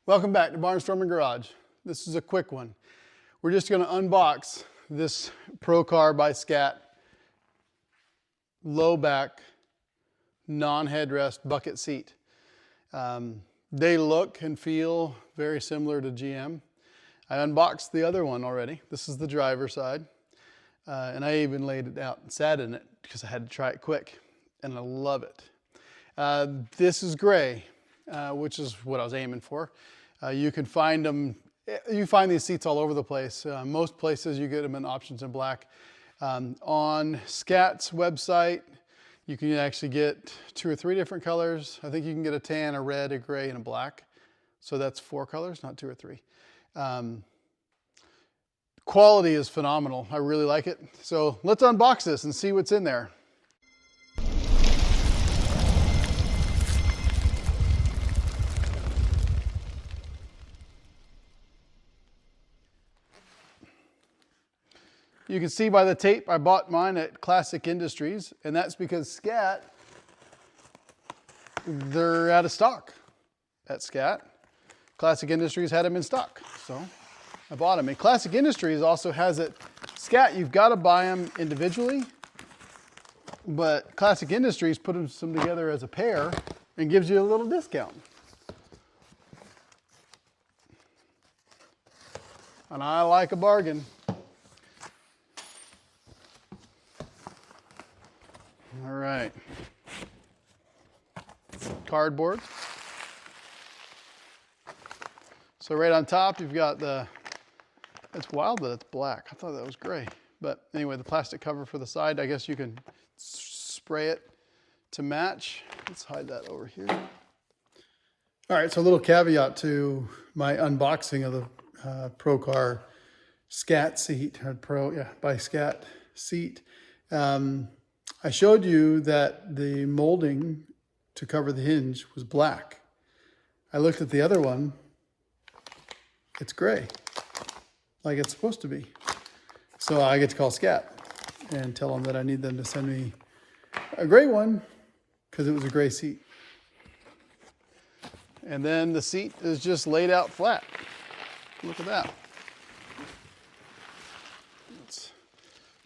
Welcome back to Barnstorming Garage. This is a quick one. We're just going to unbox this Procar by Scat Lowback non-headrest bucket seat. They look and feel very similar to GM. I unboxed the other one already. This is the driver's side. And I even laid it out and sat in it because I had to try it quick, and I love it. This is gray, which is what I was aiming for. You can find them, you find these seats all over the place. Most places you get them in options in black. On Scat's website, you can actually get 2 or 3 different colors. I think you can get a tan, a red, a gray, and a black. So that's 4 colors, not 2 or 3. Quality is phenomenal. I really like it. So let's unbox this and see what's in there. You can see by the tape, I bought mine at Classic Industries, and that's because Scat, they're out of stock at Scat. Classic Industries had them in stock, so I bought them. And Classic Industries also has it. Scat, you've got to buy them individually, but Classic Industries puts them together as a pair and gives you a little discount. And I like a bargain. All right, cardboard. So right on top, you've got it's wild that it's black. I thought that was gray. But anyway, the plastic cover for the side, I guess you can spray it to match. Let's hide that over here. All right, so a little caveat to my unboxing of the Procar Scat seat, or by Scat seat. I showed you that the molding to cover the hinge was black. I looked at the other one, it's gray, like it's supposed to be. So I get to call Scat and tell them that I need them to send me a gray one because it was a gray seat. And then the seat is just laid out flat. Look at that. Let's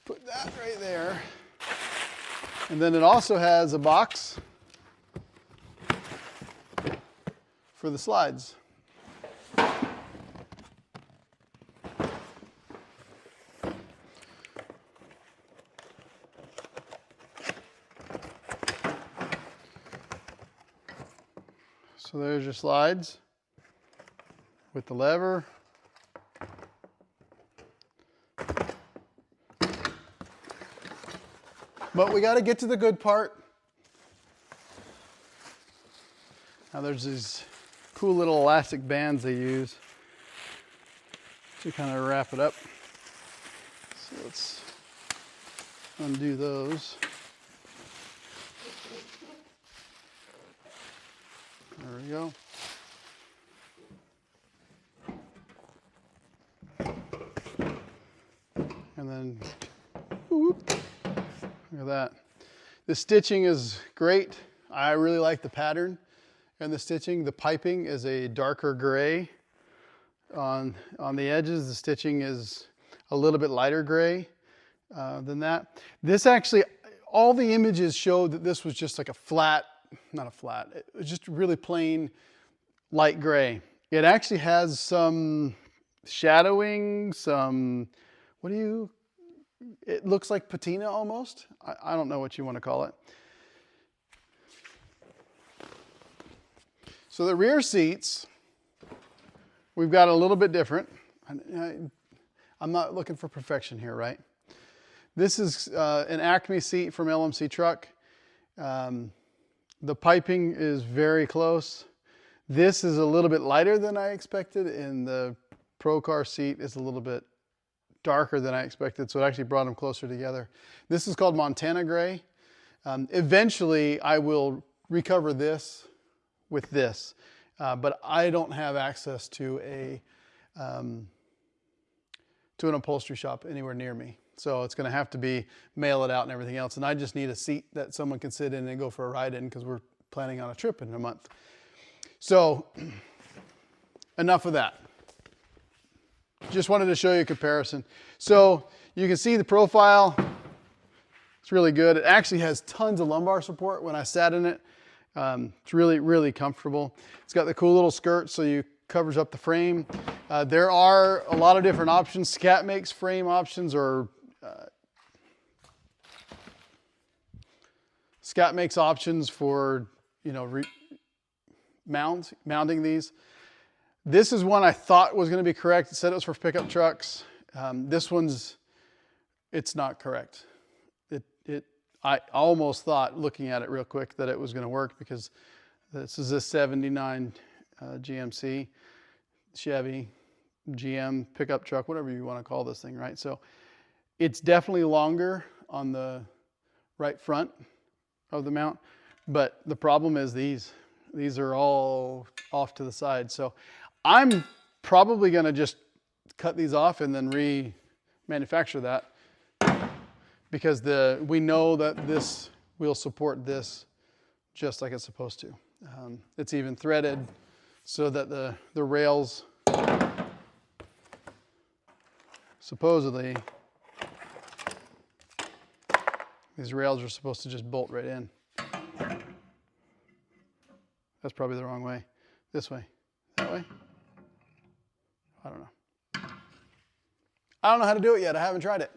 put that right there. And then it also has a box for the slides. So there's your slides with the lever. But we got to get to the good part. Now there's these cool little elastic bands they use to kind of wrap it up. So let's undo those. There we go. And then, whoop. Look at that. The stitching is great. I really like the pattern and the stitching. The piping is a darker gray. On the edges, the stitching is a little bit lighter gray than that. This actually, all the images showed that this was just like a flat, not a flat, it was just really plain light gray. It actually has some shadowing, it looks like patina almost. I don't know what you want to call it. So the rear seats, we've got a little bit different. I'm not looking for perfection here, right? This is an Acme seat from LMC Truck. The piping is very close. This is a little bit lighter than I expected, and the Procar seat is a little bit darker than I expected, so it actually brought them closer together. This is called Montana Gray. Eventually, I will recover this with this, but I don't have access to an upholstery shop anywhere near me. So it's gonna have to be mail it out and everything else, and I just need a seat that someone can sit in and go for a ride in because we're planning on a trip in a month. So enough of that. Just wanted to show you a comparison. So you can see the profile. It's really good. It actually has tons of lumbar support when I sat in it. It's really, really comfortable. It's got the cool little skirt so you covers up the frame. There are a lot of different options. Scat makes frame options, or Scat makes options for, you know, mounting these. This is one I thought was going to be correct. It said it was for pickup trucks. This one's, it's not correct. I almost thought, looking at it real quick, that it was going to work, because this is a 79 GMC, Chevy, GM pickup truck, whatever you want to call this thing, right? So it's definitely longer on the right front of the mount, but the problem is these are all off to the side. So I'm probably going to just cut these off and then remanufacture that, because we know that this will support this just like it's supposed to. It's even threaded so that the rails, supposedly, these rails are supposed to just bolt right in. That's probably the wrong way. This way, that way? I don't know. I don't know how to do it yet. I haven't tried it.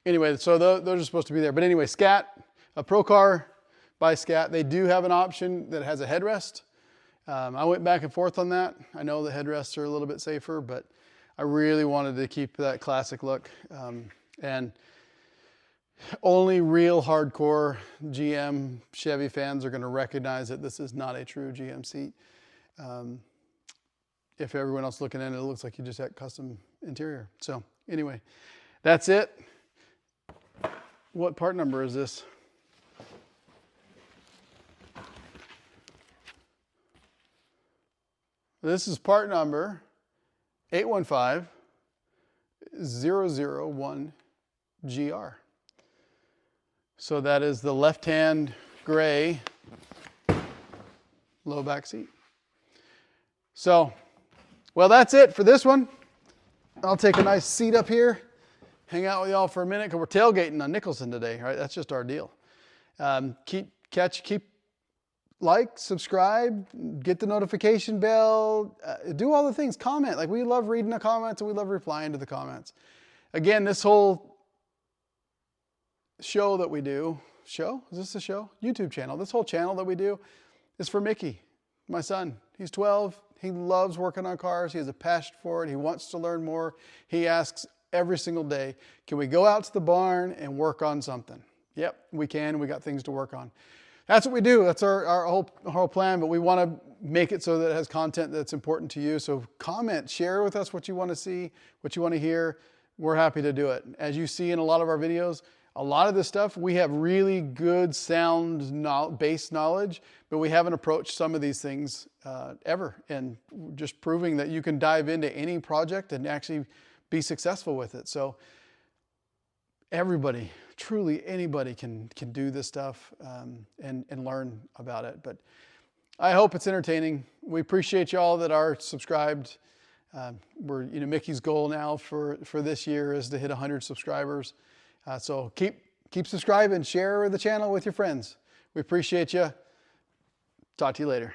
Anyway, so those are supposed to be there. But anyway, Scat, a Procar by Scat, they do have an option that has a headrest. I went back and forth on that. I know the headrests are a little bit safer, but I really wanted to keep that classic look. And only real hardcore GM Chevy fans are going to recognize that this is not a true GM seat. If everyone else looking at it, it looks like you just had custom interior. So anyway, that's it. What part number is this? This is part number 815001GR. So that is the left-hand gray low back seat. So, well, that's it for this one. I'll take a nice seat up here, hang out with y'all for a minute, because we're tailgating on Nicholson today, right? That's just our deal. Keep like, subscribe, get the notification bell, do all the things, comment. Like, we love reading the comments and we love replying to the comments. Again, this whole show that we do, is this a show? YouTube channel. This whole channel that we do is for Mickey, my son. He's 12. He loves working on cars. He has a passion for it. He wants to learn more. He asks every single day, can we go out to the barn and work on something? Yep, we can. We got things to work on. That's what we do. That's our whole plan, but we want to make it so that it has content that's important to you. So comment, share with us what you want to see, what you want to hear. We're happy to do it. As you see in a lot of our videos, a lot of this stuff, we have really good sound based knowledge, but we haven't approached some of these things ever. And just proving that you can dive into any project and actually be successful with it. So everybody, truly anybody can do this stuff and learn about it. But I hope it's entertaining. We appreciate y'all that are subscribed. Mickey's goal now for this year is to hit 100 subscribers. So keep subscribing, share the channel with your friends. We appreciate you. Talk to you later.